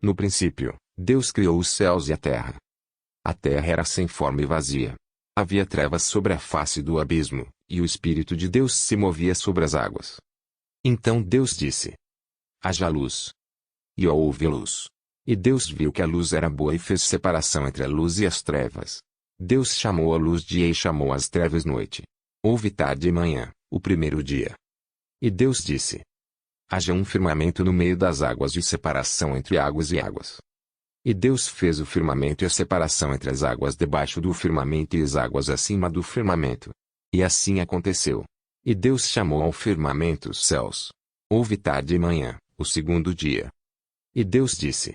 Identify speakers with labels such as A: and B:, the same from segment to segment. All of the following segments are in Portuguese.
A: No princípio, Deus criou os céus e a terra. A terra era sem forma e vazia. Havia trevas sobre a face do abismo, e o Espírito de Deus se movia sobre as águas. Então Deus disse: haja luz. E houve luz. E Deus viu que a luz era boa e fez separação entre a luz e as trevas. Deus chamou a luz dia e chamou as trevas noite. Houve tarde e manhã, o primeiro dia. E Deus disse: haja um firmamento no meio das águas de separação entre águas e águas. E Deus fez o firmamento e a separação entre as águas debaixo do firmamento e as águas acima do firmamento. E assim aconteceu. E Deus chamou ao firmamento os céus. Houve tarde e manhã, o segundo dia. E Deus disse: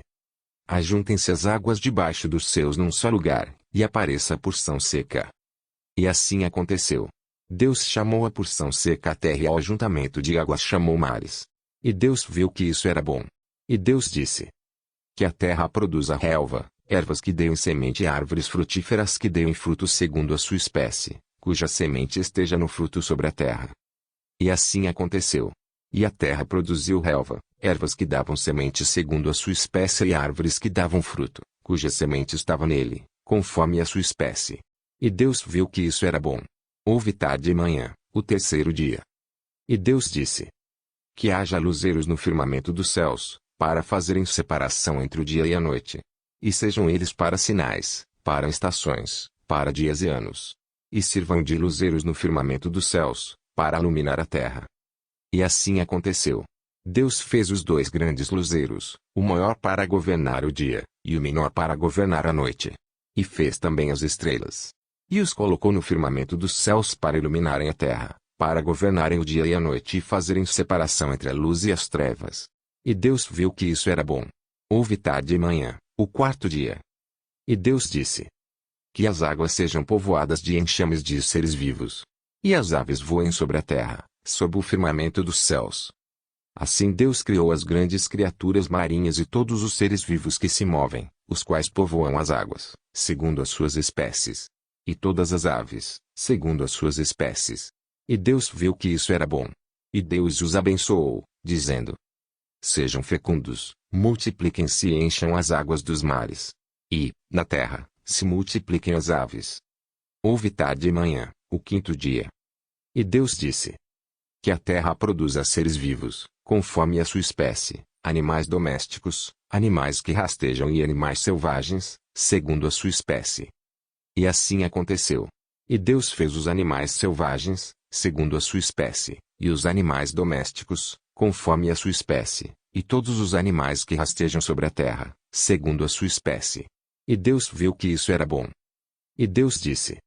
A: ajuntem-se as águas debaixo dos céus num só lugar, e apareça a porção seca. E assim aconteceu. Deus chamou a porção seca a terra e ao ajuntamento de águas chamou mares. E Deus viu que isso era bom. E Deus disse: que a terra produza relva, ervas que deem semente e árvores frutíferas que deem frutos segundo a sua espécie, cuja semente esteja no fruto sobre a terra. E assim aconteceu. E a terra produziu relva, ervas que davam semente segundo a sua espécie e árvores que davam fruto, cuja semente estava nele, conforme a sua espécie. E Deus viu que isso era bom. Houve tarde e manhã, o terceiro dia. E Deus disse: que haja luzeiros no firmamento dos céus, para fazerem separação entre o dia e a noite. E sejam eles para sinais, para estações, para dias e anos. E sirvam de luzeiros no firmamento dos céus, para iluminar a terra. E assim aconteceu. Deus fez os dois grandes luzeiros, o maior para governar o dia, e o menor para governar a noite. E fez também as estrelas. E os colocou no firmamento dos céus para iluminarem a terra, para governarem o dia e a noite e fazerem separação entre a luz e as trevas. E Deus viu que isso era bom. Houve tarde e manhã, o quarto dia. E Deus disse: que as águas sejam povoadas de enxames de seres vivos. E as aves voem sobre a terra, sob o firmamento dos céus. Assim Deus criou as grandes criaturas marinhas e todos os seres vivos que se movem, os quais povoam as águas, segundo as suas espécies. E todas as aves, segundo as suas espécies. E Deus viu que isso era bom. E Deus os abençoou, dizendo: sejam fecundos, multipliquem-se e encham as águas dos mares. E, na terra, se multipliquem as aves. Houve tarde e manhã, o quinto dia. E Deus disse: que a terra produza seres vivos, conforme a sua espécie, animais domésticos, animais que rastejam e animais selvagens, segundo a sua espécie. E assim aconteceu. E Deus fez os animais selvagens, segundo a sua espécie, e os animais domésticos, conforme a sua espécie, e todos os animais que rastejam sobre a terra, segundo a sua espécie. E Deus viu que isso era bom. E Deus disse: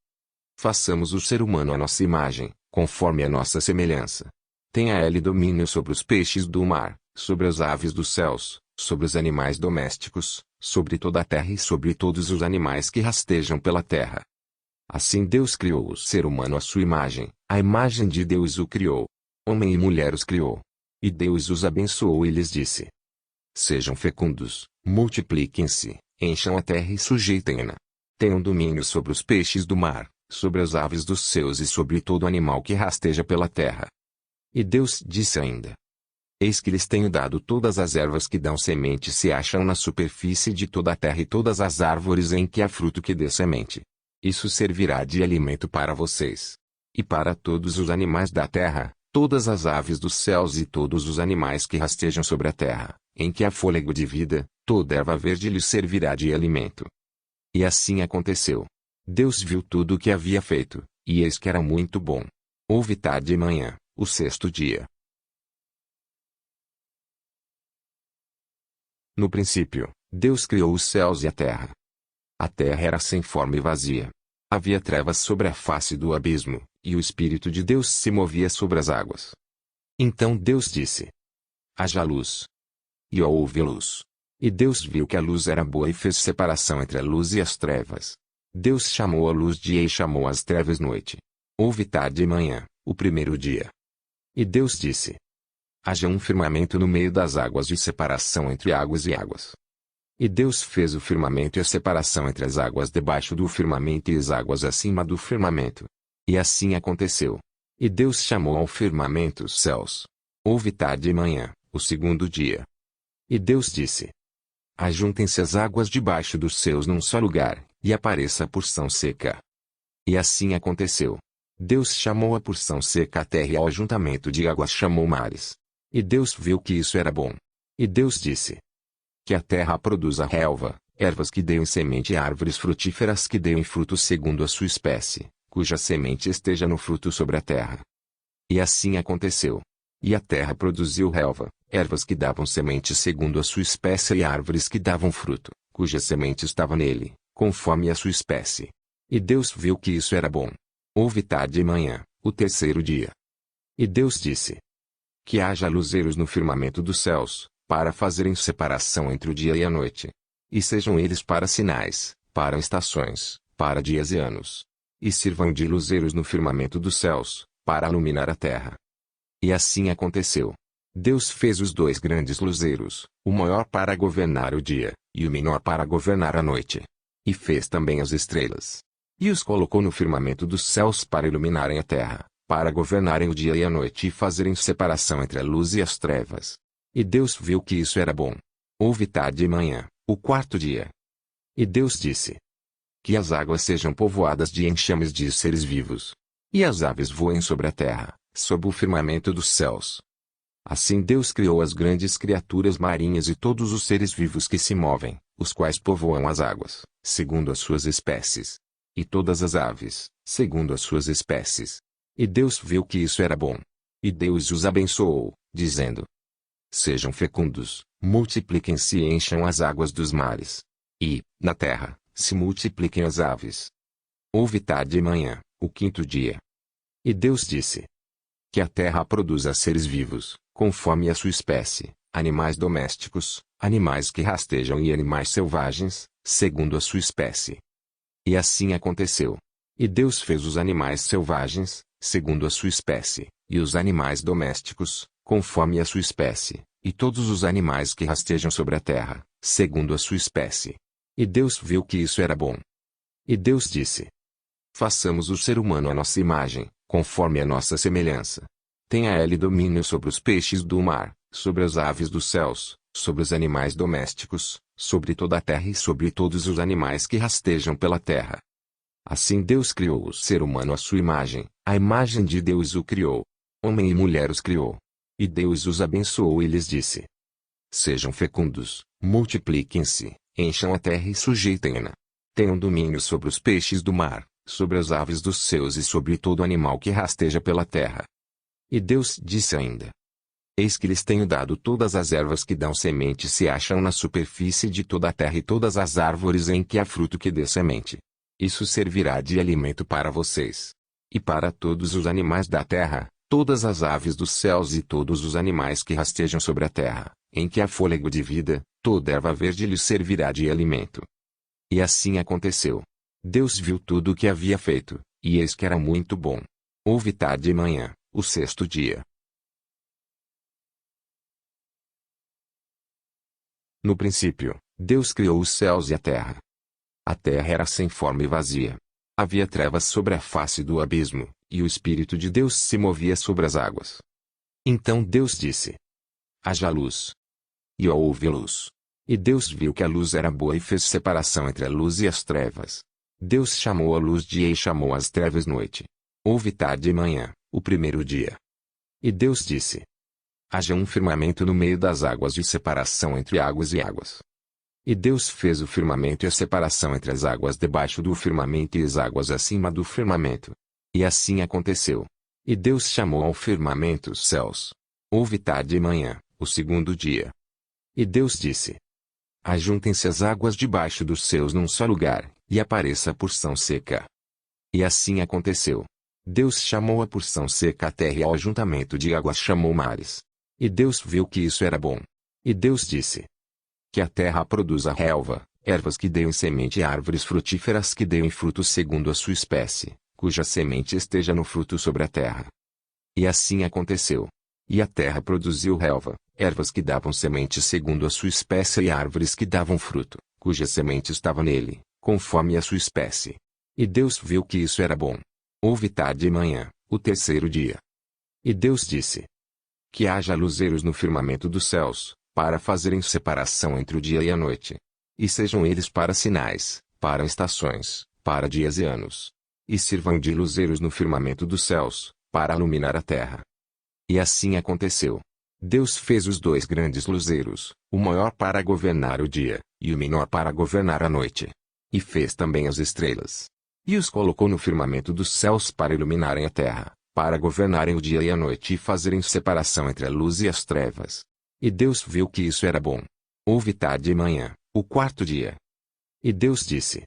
A: façamos o ser humano à nossa imagem, conforme a nossa semelhança. Tenha ele domínio sobre os peixes do mar, sobre as aves dos céus, sobre os animais domésticos, sobre toda a terra e sobre todos os animais que rastejam pela terra. Assim Deus criou o ser humano à sua imagem, a imagem de Deus o criou. Homem e mulher os criou. E Deus os abençoou e lhes disse: sejam fecundos, multipliquem-se, encham a terra e sujeitem-na. Tenham domínio sobre os peixes do mar, sobre as aves dos céus e sobre todo animal que rasteja pela terra. E Deus disse ainda: eis que lhes tenho dado todas as ervas que dão semente se acham na superfície de toda a terra e todas as árvores em que há fruto que dê semente. Isso servirá de alimento para vocês. E para todos os animais da terra, todas as aves dos céus e todos os animais que rastejam sobre a terra, em que há fôlego de vida, toda erva verde lhes servirá de alimento. E assim aconteceu. Deus viu tudo o que havia feito, e eis que era muito bom. Houve tarde e manhã, o sexto dia. No princípio, Deus criou os céus e a terra. A terra era sem forma e vazia. Havia trevas sobre a face do abismo, e o Espírito de Deus se movia sobre as águas. Então Deus disse: haja luz. E houve luz. E Deus viu que a luz era boa e fez separação entre a luz e as trevas. Deus chamou a luz dia e chamou as trevas noite. Houve tarde e manhã, o primeiro dia. E Deus disse: haja um firmamento no meio das águas de separação entre águas e águas. E Deus fez o firmamento e a separação entre as águas debaixo do firmamento e as águas acima do firmamento. E assim aconteceu. E Deus chamou ao firmamento os céus. Houve tarde e manhã, o segundo dia. E Deus disse: Ajuntem-se as águas debaixo dos céus num só lugar, e apareça a porção seca. E assim aconteceu. Deus chamou a porção seca a terra e ao ajuntamento de águas chamou mares. E Deus viu que isso era bom. E Deus disse: que a terra produza relva, ervas que deem semente e árvores frutíferas que deem fruto segundo a sua espécie, cuja semente esteja no fruto sobre a terra. E assim aconteceu. E a terra produziu relva, ervas que davam semente segundo a sua espécie e árvores que davam fruto, cuja semente estava nele, conforme a sua espécie. E Deus viu que isso era bom. Houve tarde e manhã, o terceiro dia. E Deus disse: que haja luzeiros no firmamento dos céus, para fazerem separação entre o dia e a noite. E sejam eles para sinais, para estações, para dias e anos. E sirvam de luzeiros no firmamento dos céus, para iluminar a terra. E assim aconteceu. Deus fez os dois grandes luzeiros, o maior para governar o dia, e o menor para governar a noite. E fez também as estrelas. E os colocou no firmamento dos céus para iluminarem a terra, para governarem o dia e a noite e fazerem separação entre a luz e as trevas. E Deus viu que isso era bom. Houve tarde e manhã, o quarto dia. E Deus disse: que as águas sejam povoadas de enxames de seres vivos. E as aves voem sobre a terra, sob o firmamento dos céus. Assim Deus criou as grandes criaturas marinhas e todos os seres vivos que se movem, os quais povoam as águas, segundo as suas espécies. E todas as aves, segundo as suas espécies. E Deus viu que isso era bom. E Deus os abençoou, dizendo: sejam fecundos, multipliquem-se e encham as águas dos mares. E, na terra, se multipliquem as aves. Houve tarde e manhã, o quinto dia. E Deus disse: que a terra produza seres vivos, conforme a sua espécie, animais domésticos, animais que rastejam e animais selvagens, segundo a sua espécie. E assim aconteceu. E Deus fez os animais selvagens, segundo a sua espécie, e os animais domésticos, conforme a sua espécie, e todos os animais que rastejam sobre a terra, segundo a sua espécie. E Deus viu que isso era bom. E Deus disse: façamos o ser humano à nossa imagem, conforme a nossa semelhança. Tenha ele domínio sobre os peixes do mar, sobre as aves dos céus, sobre os animais domésticos, sobre toda a terra e sobre todos os animais que rastejam pela terra. Assim Deus criou o ser humano à sua imagem, a imagem de Deus o criou. Homem e mulher os criou. E Deus os abençoou e lhes disse: sejam fecundos, multipliquem-se, encham a terra e sujeitem-na. Tenham domínio sobre os peixes do mar, sobre as aves dos céus e sobre todo animal que rasteja pela terra. E Deus disse ainda: eis que lhes tenho dado todas as ervas que dão semente se acham na superfície de toda a terra e todas as árvores em que há fruto que dê semente. Isso servirá de alimento para vocês. E para todos os animais da terra, todas as aves dos céus e todos os animais que rastejam sobre a terra, em que há fôlego de vida, toda erva verde lhes servirá de alimento. E assim aconteceu. Deus viu tudo o que havia feito, e eis que era muito bom. Houve tarde e manhã, o sexto dia. No princípio, Deus criou os céus e a terra. A terra era sem forma e vazia. Havia trevas sobre a face do abismo, e o Espírito de Deus se movia sobre as águas. Então Deus disse: haja luz. E houve luz. E Deus viu que a luz era boa e fez separação entre a luz e as trevas. Deus chamou a luz dia e chamou as trevas noite. Houve tarde e manhã, o primeiro dia. E Deus disse: haja um firmamento no meio das águas de separação entre águas e águas. E Deus fez o firmamento e a separação entre as águas debaixo do firmamento e as águas acima do firmamento. E assim aconteceu. E Deus chamou ao firmamento os céus. Houve tarde e manhã, o segundo dia. E Deus disse: ajuntem-se as águas debaixo dos céus num só lugar, e apareça a porção seca. E assim aconteceu. Deus chamou a porção seca a terra e ao ajuntamento de águas chamou mares. E Deus viu que isso era bom. E Deus disse: que a terra produza relva, ervas que deem semente e árvores frutíferas que deem fruto segundo a sua espécie, cuja semente esteja no fruto sobre a terra. E assim aconteceu. E a terra produziu relva, ervas que davam semente segundo a sua espécie e árvores que davam fruto, cuja semente estava nele, conforme a sua espécie. E Deus viu que isso era bom. Houve tarde e manhã, o terceiro dia. E Deus disse: que haja luzeiros no firmamento dos céus, para fazerem separação entre o dia e a noite. E sejam eles para sinais, para estações, para dias e anos. E sirvam de luzeiros no firmamento dos céus, para iluminar a terra. E assim aconteceu. Deus fez os dois grandes luzeiros, o maior para governar o dia, e o menor para governar a noite. E fez também as estrelas. E os colocou no firmamento dos céus para iluminarem a terra, para governarem o dia e a noite e fazerem separação entre a luz e as trevas. E Deus viu que isso era bom. Houve tarde e manhã, o quarto dia. E Deus disse: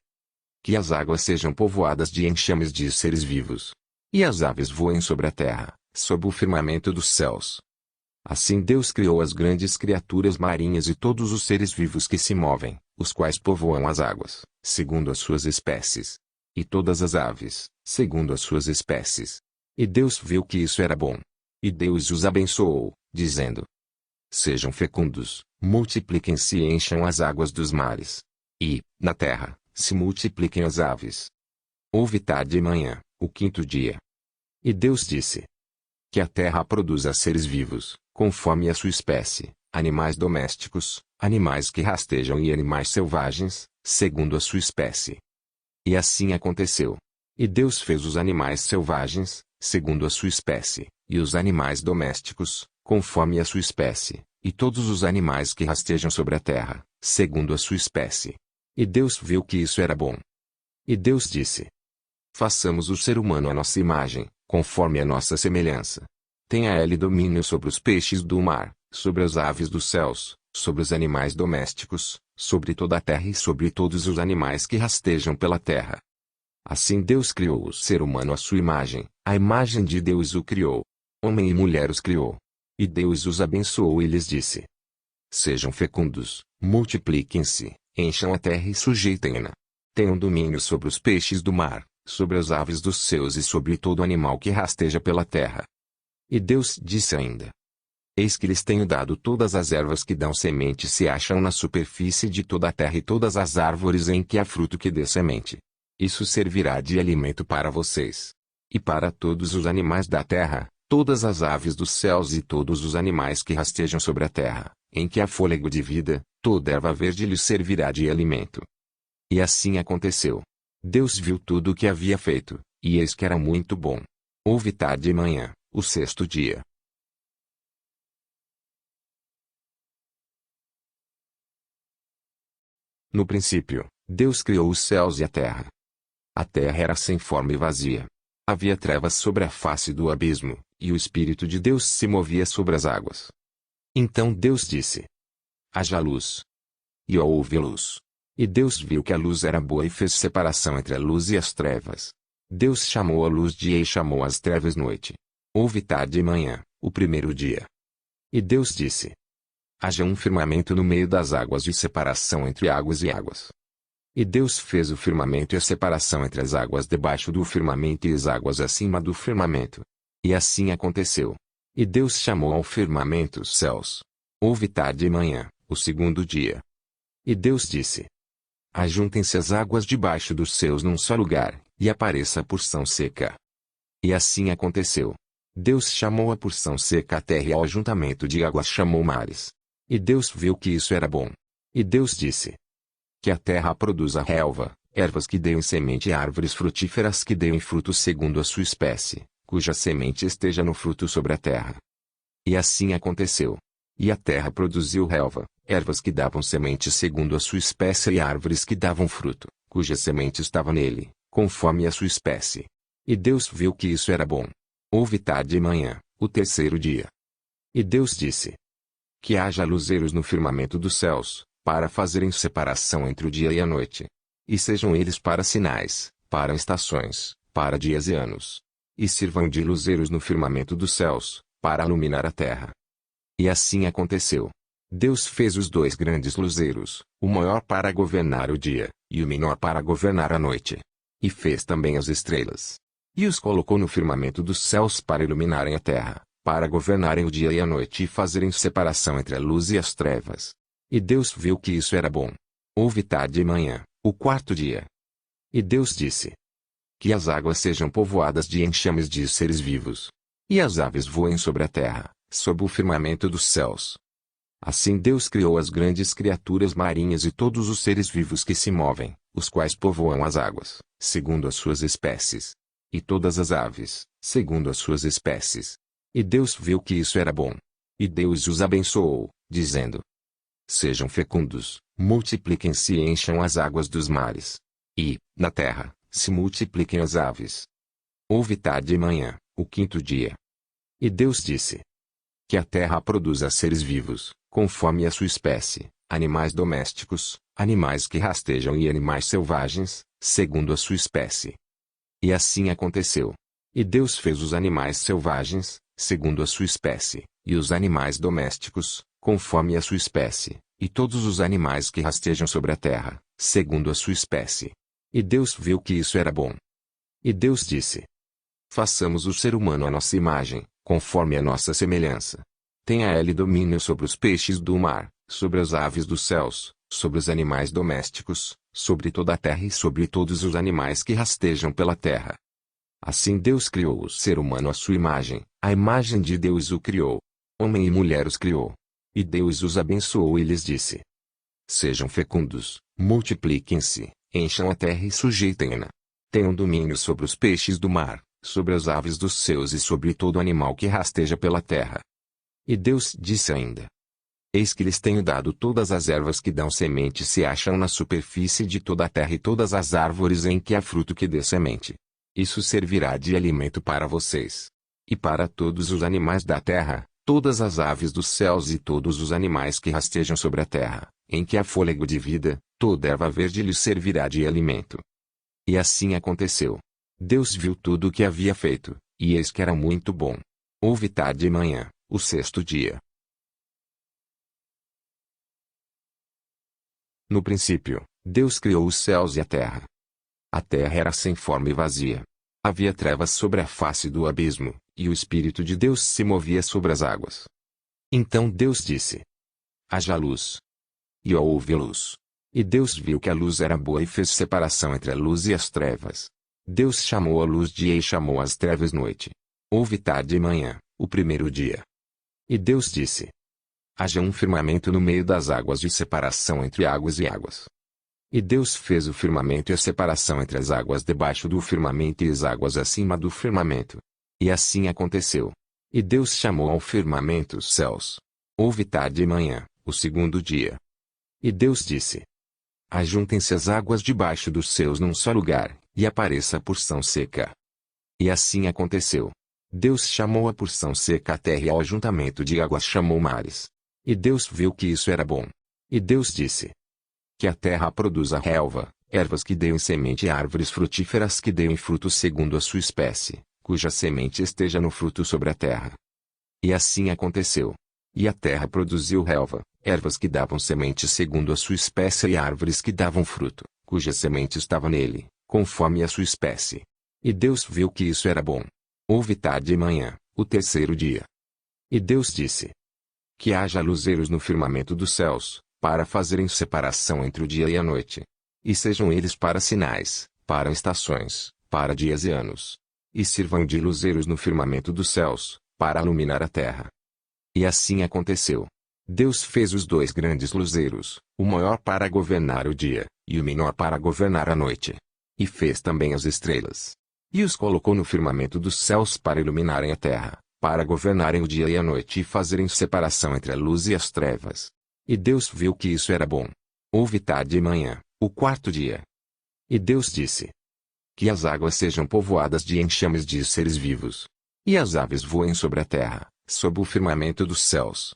A: que as águas sejam povoadas de enxames de seres vivos. E as aves voem sobre a terra, sob o firmamento dos céus. Assim Deus criou as grandes criaturas marinhas e todos os seres vivos que se movem, os quais povoam as águas, segundo as suas espécies. E todas as aves, segundo as suas espécies. E Deus viu que isso era bom. E Deus os abençoou, dizendo: sejam fecundos, multipliquem-se e encham as águas dos mares. E, na terra, se multipliquem as aves. Houve tarde e manhã, o quinto dia. E Deus disse: que a terra produza seres vivos, conforme a sua espécie, animais domésticos, animais que rastejam e animais selvagens, segundo a sua espécie. E assim aconteceu. E Deus fez os animais selvagens, segundo a sua espécie, e os animais domésticos, conforme a sua espécie, e todos os animais que rastejam sobre a terra, segundo a sua espécie. E Deus viu que isso era bom. E Deus disse: façamos o ser humano à nossa imagem, conforme a nossa semelhança. Tenha ele domínio sobre os peixes do mar, sobre as aves dos céus, sobre os animais domésticos, sobre toda a terra e sobre todos os animais que rastejam pela terra. Assim Deus criou o ser humano à sua imagem, a imagem de Deus o criou. Homem e mulher os criou. E Deus os abençoou e lhes disse: sejam fecundos, multipliquem-se, encham a terra e sujeitem-na. Tenham domínio sobre os peixes do mar, sobre as aves dos céus e sobre todo animal que rasteja pela terra. E Deus disse ainda: eis que lhes tenho dado todas as ervas que dão semente se acham na superfície de toda a terra e todas as árvores em que há fruto que dê semente. Isso servirá de alimento para vocês. E para todos os animais da terra, todas as aves dos céus e todos os animais que rastejam sobre a terra, em que há fôlego de vida, toda erva verde lhes servirá de alimento. E assim aconteceu. Deus viu tudo o que havia feito, e eis que era muito bom. Houve tarde e manhã, o sexto dia. No princípio, Deus criou os céus e a terra. A terra era sem forma e vazia. Havia trevas sobre a face do abismo, e o Espírito de Deus se movia sobre as águas. Então Deus disse: haja luz. E houve luz. E Deus viu que a luz era boa e fez separação entre a luz e as trevas. Deus chamou a luz dia e chamou as trevas noite. Houve tarde e manhã, o primeiro dia. E Deus disse: haja um firmamento no meio das águas e separação entre águas e águas. E Deus fez o firmamento e a separação entre as águas debaixo do firmamento e as águas acima do firmamento. E assim aconteceu. E Deus chamou ao firmamento os céus. Houve tarde e manhã, o segundo dia. E Deus disse: ajuntem-se as águas debaixo dos céus num só lugar, e apareça a porção seca. E assim aconteceu. Deus chamou a porção seca a terra e ao ajuntamento de águas chamou mares. E Deus viu que isso era bom. E Deus disse: que a terra produza relva, ervas que deem semente e árvores frutíferas que deem frutos segundo a sua espécie, cuja semente esteja no fruto sobre a terra. E assim aconteceu. E a terra produziu relva, ervas que davam semente segundo a sua espécie e árvores que davam fruto, cuja semente estava nele, conforme a sua espécie. E Deus viu que isso era bom. Houve tarde e manhã, o terceiro dia. E Deus disse: que haja luzeiros no firmamento dos céus, para fazerem separação entre o dia e a noite. E sejam eles para sinais, para estações, para dias e anos. E sirvam de luzeiros no firmamento dos céus, para iluminar a terra. E assim aconteceu. Deus fez os dois grandes luzeiros, o maior para governar o dia, e o menor para governar a noite. E fez também as estrelas. E os colocou no firmamento dos céus para iluminarem a terra, para governarem o dia e a noite e fazerem separação entre a luz e as trevas. E Deus viu que isso era bom. Houve tarde e manhã, o quarto dia. E Deus disse: que as águas sejam povoadas de enxames de seres vivos. E as aves voem sobre a terra, sob o firmamento dos céus. Assim Deus criou as grandes criaturas marinhas e todos os seres vivos que se movem, os quais povoam as águas, segundo as suas espécies. E todas as aves, segundo as suas espécies. E Deus viu que isso era bom. E Deus os abençoou, dizendo: Sejam fecundos, multipliquem-se e encham as águas dos mares. E, na terra, se multipliquem as aves. Houve tarde e manhã, o quinto dia. E Deus disse: Que a terra produza seres vivos, conforme a sua espécie, animais domésticos, animais que rastejam e animais selvagens, segundo a sua espécie. E assim aconteceu. E Deus fez os animais selvagens, segundo a sua espécie, e os animais domésticos, conforme a sua espécie, e todos os animais que rastejam sobre a terra, segundo a sua espécie. E Deus viu que isso era bom. E Deus disse: Façamos o ser humano à nossa imagem, conforme a nossa semelhança. Tenha ele domínio sobre os peixes do mar, sobre as aves dos céus, sobre os animais domésticos, sobre toda a terra e sobre todos os animais que rastejam pela terra. Assim Deus criou o ser humano à sua imagem, a imagem de Deus o criou. Homem e mulher os criou. E Deus os abençoou e lhes disse: Sejam fecundos, multipliquem-se, encham a terra e sujeitem-na. Tenham domínio sobre os peixes do mar, sobre as aves dos céus e sobre todo animal que rasteja pela terra. E Deus disse ainda: Eis que lhes tenho dado todas as ervas que dão semente se acham na superfície de toda a terra e todas as árvores em que há fruto que dê semente. Isso servirá de alimento para vocês. E para todos os animais da terra, todas as aves dos céus e todos os animais que rastejam sobre a terra, em que há fôlego de vida, toda erva verde lhes servirá de alimento. E assim aconteceu. Deus viu tudo o que havia feito, e eis que era muito bom. Houve tarde e manhã, o sexto dia. No princípio, Deus criou os céus e a terra. A terra era sem forma e vazia. Havia trevas sobre a face do abismo, e o Espírito de Deus se movia sobre as águas. Então Deus disse: Haja luz. E houve luz. E Deus viu que a luz era boa e fez separação entre a luz e as trevas. Deus chamou a luz dia e chamou as trevas noite. Houve tarde e manhã, o primeiro dia. E Deus disse: Haja um firmamento no meio das águas de separação entre águas e águas. E Deus fez o firmamento e a separação entre as águas debaixo do firmamento e as águas acima do firmamento. E assim aconteceu. E Deus chamou ao firmamento os céus. Houve tarde e manhã, o segundo dia. E Deus disse: Ajuntem-se as águas debaixo dos céus num só lugar, e apareça a porção seca. E assim aconteceu. Deus chamou a porção seca a terra e ao ajuntamento de águas chamou mares. E Deus viu que isso era bom. E Deus disse: Que a terra produza relva, ervas que deem semente e árvores frutíferas que deem fruto segundo a sua espécie, cuja semente esteja no fruto sobre a terra. E assim aconteceu. E a terra produziu relva, ervas que davam semente segundo a sua espécie e árvores que davam fruto, cuja semente estava nele, conforme a sua espécie. E Deus viu que isso era bom. Houve tarde e manhã, o terceiro dia. E Deus disse: Que haja luzeiros no firmamento dos céus, para fazerem separação entre o dia e a noite. E sejam eles para sinais, para estações, para dias e anos. E sirvam de luzeiros no firmamento dos céus, para iluminar a terra. E assim aconteceu. Deus fez os dois grandes luzeiros, o maior para governar o dia, e o menor para governar a noite. E fez também as estrelas. E os colocou no firmamento dos céus para iluminarem a terra, para governarem o dia e a noite e fazerem separação entre a luz e as trevas. E Deus viu que isso era bom. Houve tarde e manhã, o quarto dia. E Deus disse: Que as águas sejam povoadas de enxames de seres vivos. E as aves voem sobre a terra, sob o firmamento dos céus.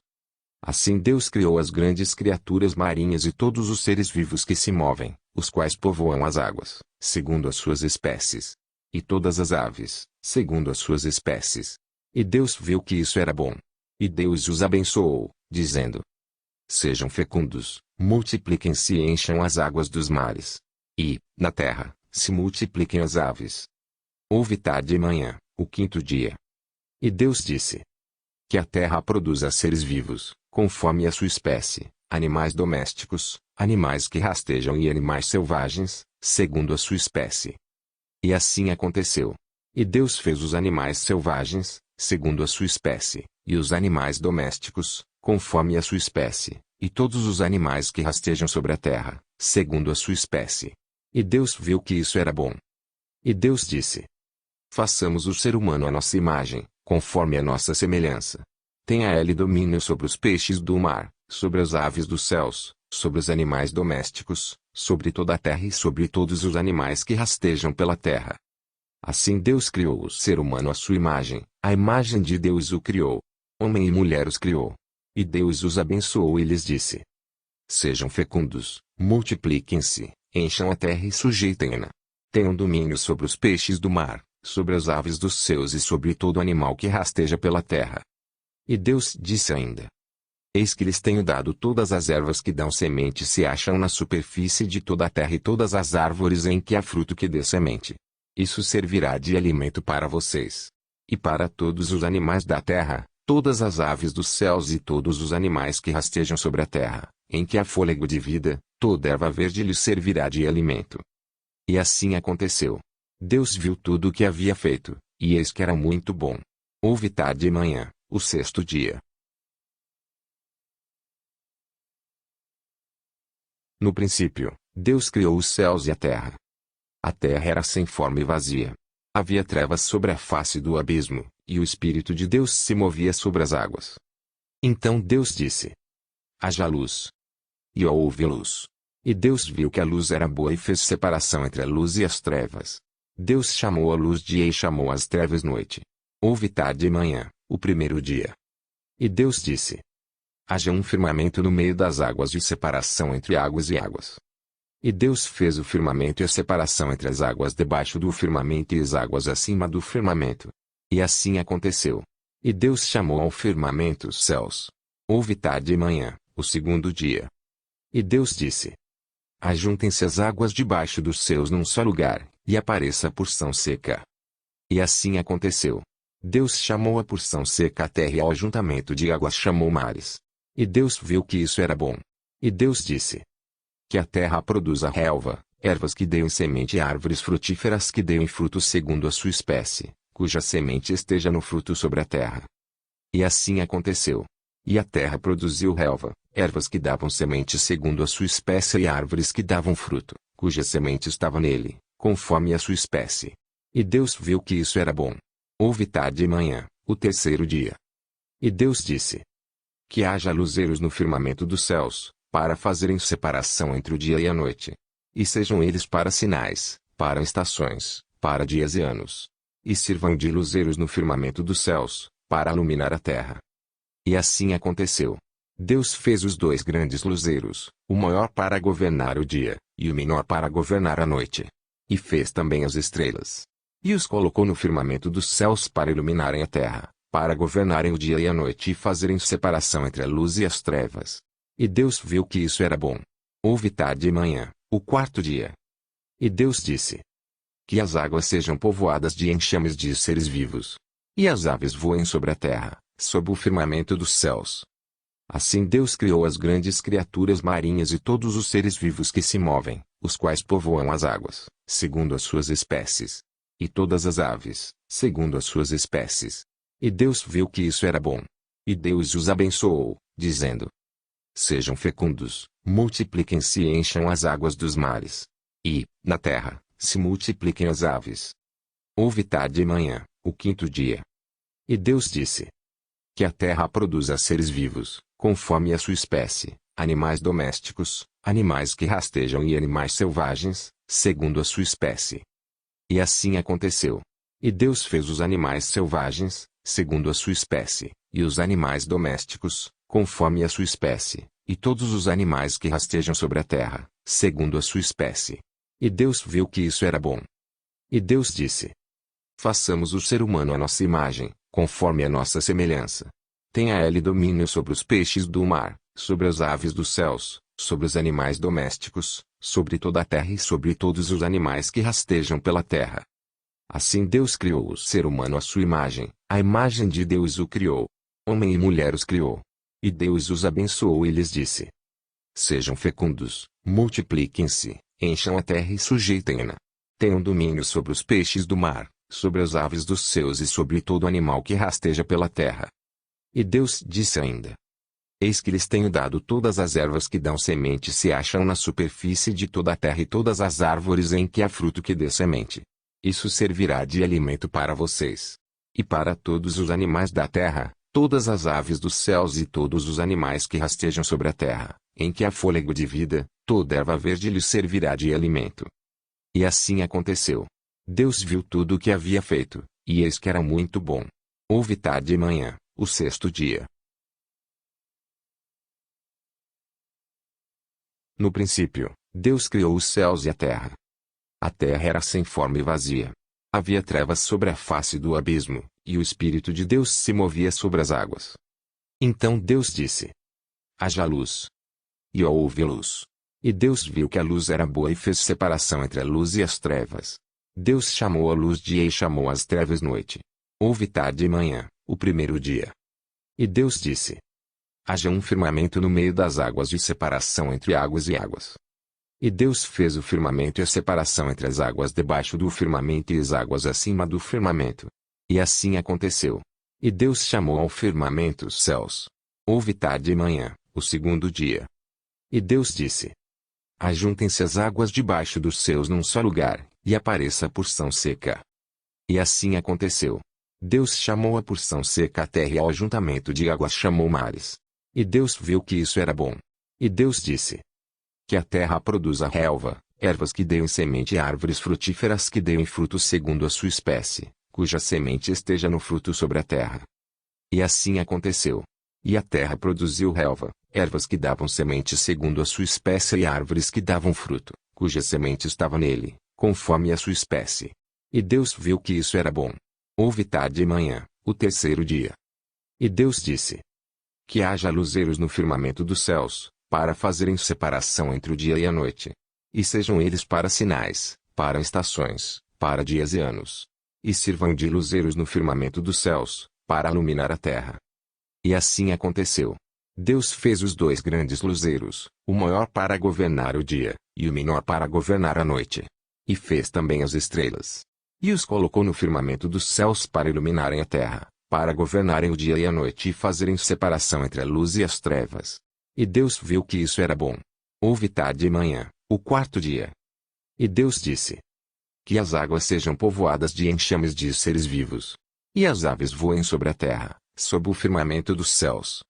A: Assim Deus criou as grandes criaturas marinhas e todos os seres vivos que se movem, os quais povoam as águas, segundo as suas espécies. E todas as aves, segundo as suas espécies. E Deus viu que isso era bom. E Deus os abençoou, dizendo: Sejam fecundos, multipliquem-se e encham as águas dos mares. E, na terra, se multipliquem as aves. Houve tarde e manhã, o quinto dia. E Deus disse: Que a terra produza seres vivos, conforme a sua espécie, animais domésticos, animais que rastejam e animais selvagens, segundo a sua espécie. E assim aconteceu. E Deus fez os animais selvagens, segundo a sua espécie, e os animais domésticos, conforme a sua espécie, e todos os animais que rastejam sobre a terra, segundo a sua espécie. E Deus viu que isso era bom. E Deus disse: façamos o ser humano à nossa imagem, conforme a nossa semelhança. Tenha ele domínio sobre os peixes do mar, sobre as aves dos céus, sobre os animais domésticos, sobre toda a terra e sobre todos os animais que rastejam pela terra. Assim Deus criou o ser humano à sua imagem, a imagem de Deus o criou. Homem e mulher os criou. E Deus os abençoou e lhes disse: sejam fecundos, multipliquem-se, encham a terra e sujeitem-na. Tenham domínio sobre os peixes do mar, sobre as aves dos céus e sobre todo animal que rasteja pela terra. E Deus disse ainda: eis que lhes tenho dado todas as ervas que dão semente se acham na superfície de toda a terra e todas as árvores em que há fruto que dê semente. Isso servirá de alimento para vocês. E para todos os animais da terra, todas as aves dos céus e todos os animais que rastejam sobre a terra, em que há fôlego de vida, toda erva verde lhes servirá de alimento. E assim aconteceu. Deus viu tudo o que havia feito, e eis que era muito bom. Houve tarde e manhã, o sexto dia. No princípio, Deus criou os céus e a terra. A terra era sem forma e vazia. Havia trevas sobre a face do abismo, e o Espírito de Deus se movia sobre as águas. Então Deus disse: haja luz. E houve luz. E Deus viu que a luz era boa e fez separação entre a luz e as trevas. Deus chamou a luz dia e chamou as trevas noite. Houve tarde e manhã, o primeiro dia. E Deus disse: haja um firmamento no meio das águas de separação entre águas e águas. E Deus fez o firmamento e a separação entre as águas debaixo do firmamento e as águas acima do firmamento. E assim aconteceu. E Deus chamou ao firmamento os céus. Houve tarde e manhã, o segundo dia. E Deus disse: ajuntem-se as águas debaixo dos céus num só lugar, e apareça a porção seca. E assim aconteceu. Deus chamou a porção seca a terra e ao ajuntamento de águas chamou mares. E Deus viu que isso era bom. E Deus disse: que a terra produza relva, ervas que deem semente e árvores frutíferas que deem fruto segundo a sua espécie, cuja semente esteja no fruto sobre a terra. E assim aconteceu. E a terra produziu relva, ervas que davam semente segundo a sua espécie e árvores que davam fruto, cuja semente estava nele, conforme a sua espécie. E Deus viu que isso era bom. Houve tarde e manhã, o terceiro dia. E Deus disse: que haja luzeiros no firmamento dos céus, para fazerem separação entre o dia e a noite. E sejam eles para sinais, para estações, para dias e anos. E sirvam de luzeiros no firmamento dos céus, para iluminar a terra. E assim aconteceu. Deus fez os dois grandes luzeiros, o maior para governar o dia, e o menor para governar a noite. E fez também as estrelas. E os colocou no firmamento dos céus para iluminarem a terra, para governarem o dia e a noite e fazerem separação entre a luz e as trevas. E Deus viu que isso era bom. Houve tarde e manhã, o quarto dia. E Deus disse: que as águas sejam povoadas de enxames de seres vivos. E as aves voem sobre a terra, sob o firmamento dos céus. Assim Deus criou as grandes criaturas marinhas e todos os seres vivos que se movem, os quais povoam as águas, segundo as suas espécies. E todas as aves, segundo as suas espécies. E Deus viu que isso era bom. E Deus os abençoou, dizendo: sejam fecundos, multipliquem-se e encham as águas dos mares. E, na terra, se multipliquem as aves. Houve tarde e manhã, o quinto dia. E Deus disse: que a terra produza seres vivos, conforme a sua espécie, animais domésticos, animais que rastejam e animais selvagens, segundo a sua espécie. E assim aconteceu. E Deus fez os animais selvagens, segundo a sua espécie, e os animais domésticos, conforme a sua espécie, e todos os animais que rastejam sobre a terra, segundo a sua espécie. E Deus viu que isso era bom. E Deus disse: façamos o ser humano à nossa imagem, conforme a nossa semelhança. Tenha ele domínio sobre os peixes do mar, sobre as aves dos céus, sobre os animais domésticos, sobre toda a terra e sobre todos os animais que rastejam pela terra. Assim Deus criou o ser humano à sua imagem, a imagem de Deus o criou. Homem e mulher os criou. E Deus os abençoou e lhes disse: sejam fecundos, multipliquem-se, encham a terra e sujeitem-na. Tenham domínio sobre os peixes do mar, sobre as aves dos céus e sobre todo animal que rasteja pela terra. E Deus disse ainda: Eis que lhes tenho dado todas as ervas que dão semente se acham na superfície de toda a terra e todas as árvores em que há fruto que dê semente. Isso servirá de alimento para vocês. E para todos os animais da terra, todas as aves dos céus e todos os animais que rastejam sobre a terra, em que há fôlego de vida, toda erva verde lhes servirá de alimento. E assim aconteceu. Deus viu tudo o que havia feito, e eis que era muito bom. Houve tarde e manhã, o sexto dia. No princípio, Deus criou os céus e a terra. A terra era sem forma e vazia. Havia trevas sobre a face do abismo, e o Espírito de Deus se movia sobre as águas. Então Deus disse: haja luz. E houve luz. E Deus viu que a luz era boa e fez separação entre a luz e as trevas. Deus chamou a luz dia e chamou as trevas noite. Houve tarde e manhã, o primeiro dia. E Deus disse: haja um firmamento no meio das águas de separação entre águas e águas. E Deus fez o firmamento e a separação entre as águas debaixo do firmamento e as águas acima do firmamento. E assim aconteceu. E Deus chamou ao firmamento os céus. Houve tarde e manhã, o segundo dia. E Deus disse: ajuntem-se as águas debaixo dos céus num só lugar, e apareça a porção seca. E assim aconteceu. Deus chamou a porção seca a terra e ao ajuntamento de águas chamou mares. E Deus viu que isso era bom. E Deus disse: que a terra produza relva, ervas que deem semente e árvores frutíferas que deem fruto segundo a sua espécie, cuja semente esteja no fruto sobre a terra. E assim aconteceu. E a terra produziu relva, ervas que davam semente segundo a sua espécie e árvores que davam fruto, cuja semente estava nele, conforme a sua espécie. E Deus viu que isso era bom. Houve tarde e manhã, o terceiro dia. E Deus disse: que haja luzeiros no firmamento dos céus, para fazerem separação entre o dia e a noite. E sejam eles para sinais, para estações, para dias e anos. E sirvam de luzeiros no firmamento dos céus, para iluminar a terra. E assim aconteceu. Deus fez os dois grandes luzeiros, o maior para governar o dia, e o menor para governar a noite. E fez também as estrelas. E os colocou no firmamento dos céus para iluminarem a terra, para governarem o dia e a noite e fazerem separação entre a luz e as trevas. E Deus viu que isso era bom. Houve tarde e manhã, o quarto dia. E Deus disse: que as águas sejam povoadas de enxames de seres vivos. E as aves voem sobre a terra, sob o firmamento dos céus.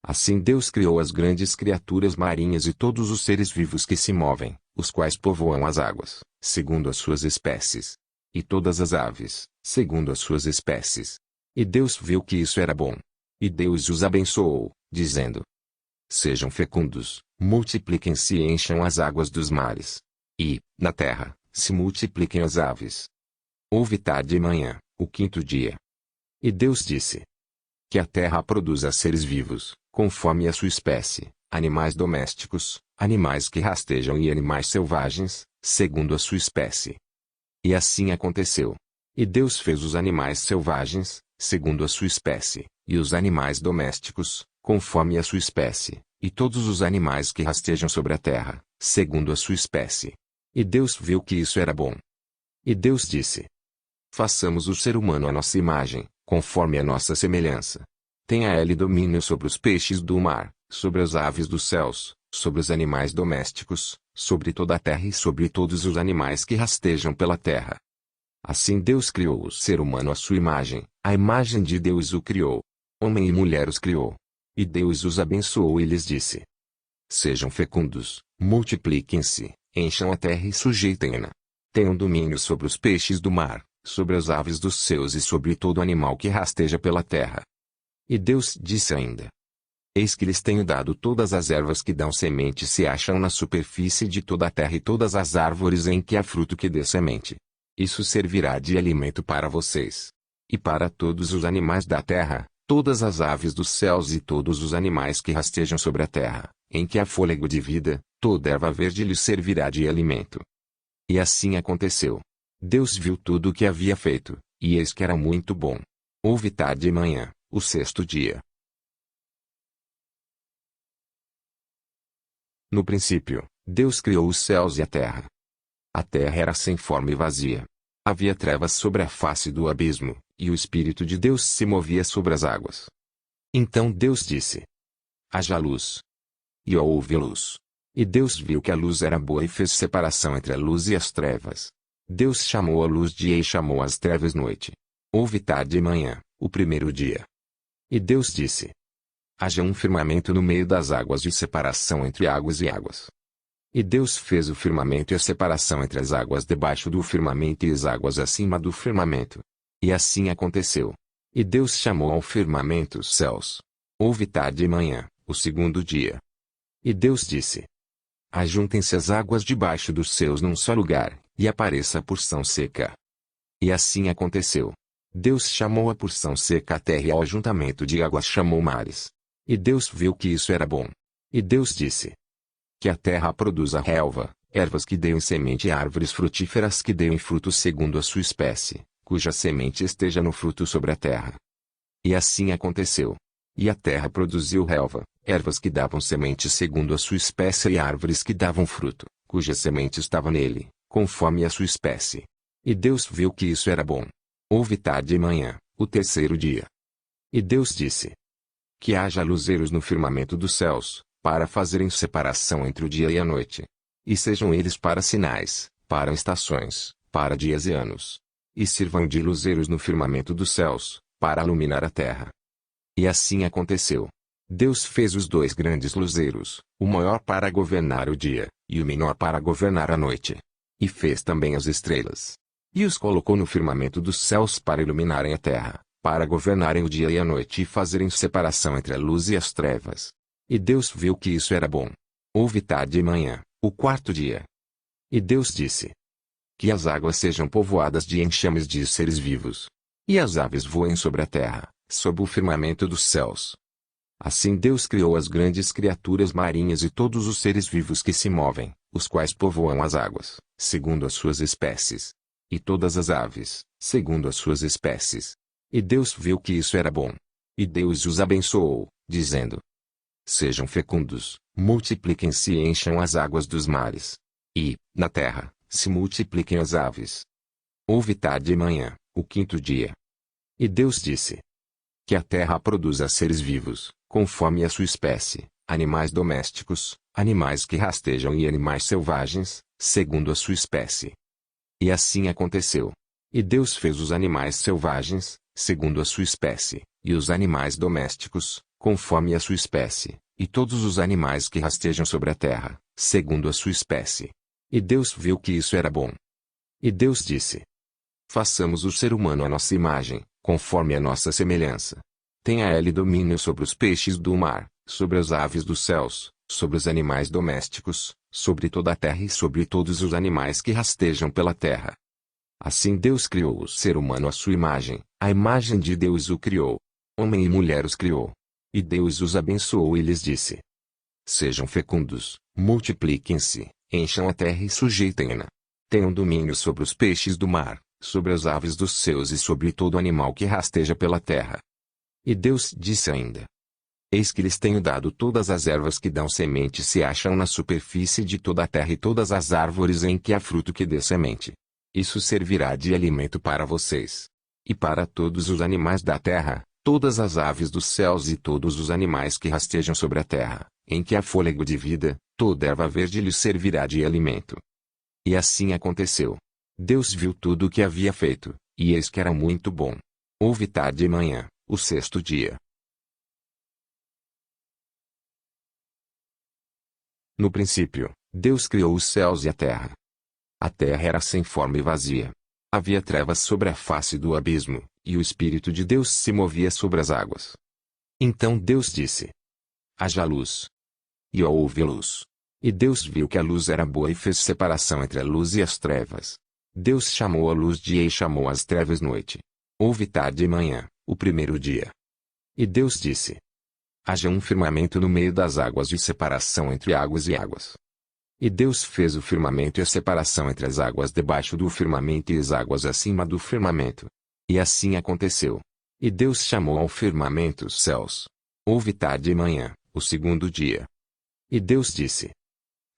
A: Assim Deus criou as grandes criaturas marinhas e todos os seres vivos que se movem, os quais povoam as águas, segundo as suas espécies. E todas as aves, segundo as suas espécies. E Deus viu que isso era bom. E Deus os abençoou, dizendo: sejam fecundos, multipliquem-se e encham as águas dos mares. E, na terra, se multipliquem as aves. Houve tarde e manhã, o quinto dia. E Deus disse: que a terra produza seres vivos, conforme a sua espécie, animais domésticos, animais que rastejam e animais selvagens, segundo a sua espécie. E assim aconteceu. E Deus fez os animais selvagens, segundo a sua espécie, e os animais domésticos, conforme a sua espécie, e todos os animais que rastejam sobre a terra, segundo a sua espécie. E Deus viu que isso era bom. E Deus disse: façamos o ser humano à nossa imagem, conforme a nossa semelhança. Tenha ele domínio sobre os peixes do mar, sobre as aves dos céus, sobre os animais domésticos, sobre toda a terra e sobre todos os animais que rastejam pela terra. Assim Deus criou o ser humano à sua imagem, a imagem de Deus o criou. Homem e mulher os criou. E Deus os abençoou e lhes disse: sejam fecundos, multipliquem-se, encham a terra e sujeitem-na. Tenham domínio sobre os peixes do mar, sobre as aves dos céus e sobre todo animal que rasteja pela terra. E Deus disse ainda: eis que lhes tenho dado todas as ervas que dão semente se acham na superfície de toda a terra e todas as árvores em que há fruto que dê semente. Isso servirá de alimento para vocês. E para todos os animais da terra, todas as aves dos céus e todos os animais que rastejam sobre a terra, em que há fôlego de vida, toda erva verde lhes servirá de alimento. E assim aconteceu. Deus viu tudo o que havia feito, e eis que era muito bom. Houve tarde e manhã, o sexto dia. No princípio, Deus criou os céus e a terra. A terra era sem forma e vazia. Havia trevas sobre a face do abismo, e o Espírito de Deus se movia sobre as águas. Então Deus disse: Haja luz. E houve luz. E Deus viu que a luz era boa e fez separação entre a luz e as trevas. Deus chamou a luz dia e chamou as trevas noite. Houve tarde e manhã, o primeiro dia. E Deus disse: haja um firmamento no meio das águas de separação entre águas e águas. E Deus fez o firmamento e a separação entre as águas debaixo do firmamento e as águas acima do firmamento. E assim aconteceu. E Deus chamou ao firmamento os céus. Houve tarde e manhã, o segundo dia. E Deus disse: ajuntem-se as águas debaixo dos céus num só lugar, e apareça a porção seca. E assim aconteceu. Deus chamou a porção seca a terra e ao ajuntamento de águas chamou mares. E Deus viu que isso era bom. E Deus disse: que a terra produza relva, ervas que deem semente e árvores frutíferas que deem fruto segundo a sua espécie, cuja semente esteja no fruto sobre a terra. E assim aconteceu. E a terra produziu relva, ervas que davam semente segundo a sua espécie e árvores que davam fruto, cuja semente estava nele, conforme a sua espécie. E Deus viu que isso era bom. Houve tarde e manhã, o terceiro dia. E Deus disse: que haja luzeiros no firmamento dos céus, para fazerem separação entre o dia e a noite. E sejam eles para sinais, para estações, para dias e anos. E sirvam de luzeiros no firmamento dos céus, para iluminar a terra. E assim aconteceu. Deus fez os dois grandes luzeiros, o maior para governar o dia, e o menor para governar a noite. E fez também as estrelas. E os colocou no firmamento dos céus para iluminarem a terra, para governarem o dia e a noite e fazerem separação entre a luz e as trevas. E Deus viu que isso era bom. Houve tarde e manhã, o quarto dia. E Deus disse: que as águas sejam povoadas de enxames de seres vivos. E as aves voem sobre a terra, sob o firmamento dos céus. Assim Deus criou as grandes criaturas marinhas e todos os seres vivos que se movem, os quais povoam as águas, segundo as suas espécies. E todas as aves, segundo as suas espécies. E Deus viu que isso era bom. E Deus os abençoou, dizendo: sejam fecundos, multipliquem-se e encham as águas dos mares. E, na terra, se multipliquem as aves. Houve tarde e manhã, o quinto dia. E Deus disse: que a terra produza seres vivos, conforme a sua espécie, animais domésticos, animais que rastejam e animais selvagens, segundo a sua espécie. E assim aconteceu. E Deus fez os animais selvagens, segundo a sua espécie, e os animais domésticos, conforme a sua espécie, e todos os animais que rastejam sobre a terra, segundo a sua espécie. E Deus viu que isso era bom. E Deus disse: façamos o ser humano à nossa imagem, conforme a nossa semelhança. Tenha ele domínio sobre os peixes do mar, sobre as aves dos céus, sobre os animais domésticos, sobre toda a terra e sobre todos os animais que rastejam pela terra. Assim Deus criou o ser humano à sua imagem, a imagem de Deus o criou. Homem e mulher os criou. E Deus os abençoou e lhes disse: sejam fecundos, multipliquem-se, encham a terra e sujeitem-na. Tenham domínio sobre os peixes do mar, sobre as aves dos céus e sobre todo animal que rasteja pela terra. E Deus disse ainda: eis que lhes tenho dado todas as ervas que dão semente se acham na superfície de toda a terra e todas as árvores em que há fruto que dê semente. Isso servirá de alimento para vocês. E para todos os animais da terra, todas as aves dos céus e todos os animais que rastejam sobre a terra, em que há fôlego de vida, toda erva verde lhes servirá de alimento. E assim aconteceu. Deus viu tudo o que havia feito, e eis que era muito bom. Houve tarde e manhã, o sexto dia. No princípio, Deus criou os céus e a terra. A terra era sem forma e vazia. Havia trevas sobre a face do abismo, e o Espírito de Deus se movia sobre as águas. Então Deus disse: haja luz. E houve luz. E Deus viu que a luz era boa e fez separação entre a luz e as trevas. Deus chamou a luz dia e chamou as trevas noite. Houve tarde e manhã, o primeiro dia. E Deus disse: haja um firmamento no meio das águas de separação entre águas e águas. E Deus fez o firmamento e a separação entre as águas debaixo do firmamento e as águas acima do firmamento. E assim aconteceu. E Deus chamou ao firmamento os céus. Houve tarde e manhã, o segundo dia. E Deus disse: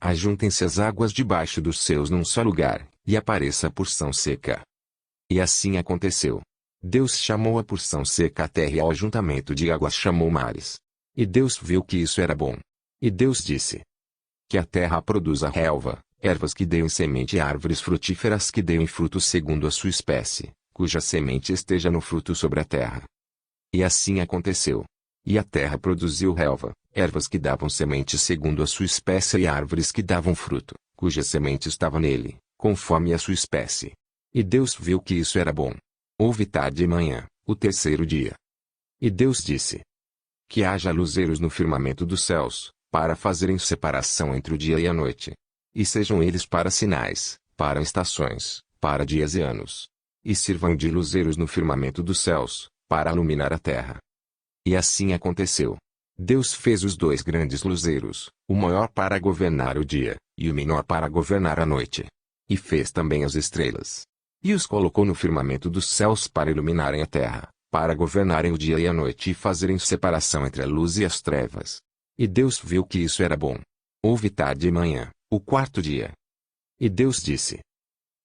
A: ajuntem-se as águas debaixo dos céus num só lugar, e apareça a porção seca. E assim aconteceu. Deus chamou a porção seca a terra e ao ajuntamento de águas chamou mares. E Deus viu que isso era bom. E Deus disse: que a terra produza relva, ervas que deem semente e árvores frutíferas que deem frutos segundo a sua espécie, cuja semente esteja no fruto sobre a terra. E assim aconteceu. E a terra produziu relva, ervas que davam semente segundo a sua espécie e árvores que davam fruto, cuja semente estava nele, conforme a sua espécie. E Deus viu que isso era bom. Houve tarde e manhã, o terceiro dia. E Deus disse: que haja luzeiros no firmamento dos céus, para fazerem separação entre o dia e a noite. E sejam eles para sinais, para estações, para dias e anos. E sirvam de luzeiros no firmamento dos céus, para iluminar a terra. E assim aconteceu. Deus fez os dois grandes luzeiros, o maior para governar o dia, e o menor para governar a noite. E fez também as estrelas. E os colocou no firmamento dos céus para iluminarem a terra, para governarem o dia e a noite e fazerem separação entre a luz e as trevas. E Deus viu que isso era bom. Houve tarde e manhã, o quarto dia. E Deus disse: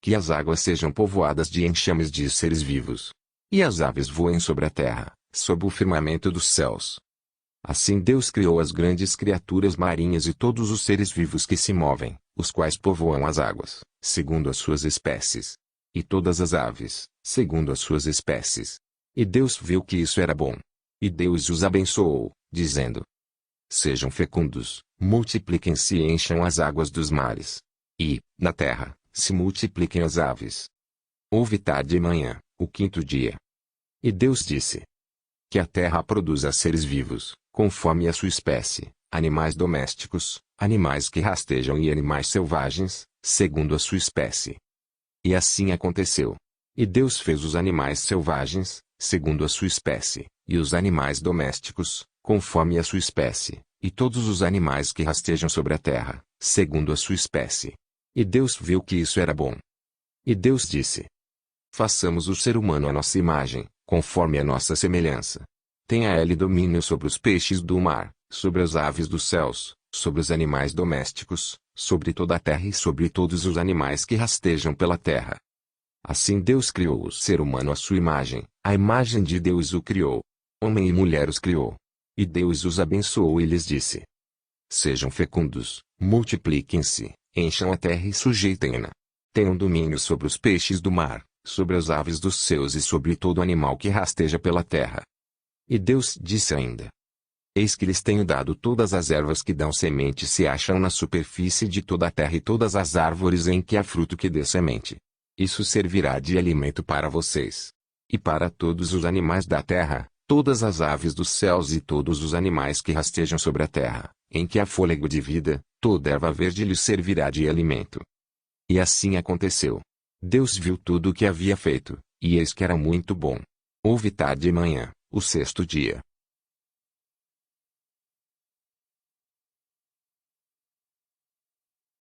A: que as águas sejam povoadas de enxames de seres vivos. E as aves voem sobre a terra, sob o firmamento dos céus. Assim Deus criou as grandes criaturas marinhas e todos os seres vivos que se movem, os quais povoam as águas, segundo as suas espécies. E todas as aves, segundo as suas espécies. E Deus viu que isso era bom. E Deus os abençoou, dizendo: sejam fecundos, multipliquem-se e encham as águas dos mares. E, na terra, se multipliquem as aves. Houve tarde e manhã, o quinto dia. E Deus disse: que a terra produza seres vivos, conforme a sua espécie, animais domésticos, animais que rastejam e animais selvagens, segundo a sua espécie. E assim aconteceu. E Deus fez os animais selvagens, segundo a sua espécie, e os animais domésticos, conforme a sua espécie, e todos os animais que rastejam sobre a terra, segundo a sua espécie. E Deus viu que isso era bom. E Deus disse: façamos o ser humano à nossa imagem, conforme a nossa semelhança. Tenha ele domínio sobre os peixes do mar, sobre as aves dos céus, sobre os animais domésticos, sobre toda a terra e sobre todos os animais que rastejam pela terra. Assim Deus criou o ser humano à sua imagem, a imagem de Deus o criou. Homem e mulher os criou. E Deus os abençoou e lhes disse: sejam fecundos, multipliquem-se, encham a terra e sujeitem-na. Tenham domínio sobre os peixes do mar, sobre as aves dos céus e sobre todo animal que rasteja pela terra. E Deus disse ainda: eis que lhes tenho dado todas as ervas que dão semente se acham na superfície de toda a terra e todas as árvores em que há fruto que dê semente. Isso servirá de alimento para vocês. E para todos os animais da terra, todas as aves dos céus e todos os animais que rastejam sobre a terra, em que há fôlego de vida, toda erva verde lhes servirá de alimento. E assim aconteceu. Deus viu tudo o que havia feito, e eis que era muito bom. Houve tarde e manhã, o sexto dia.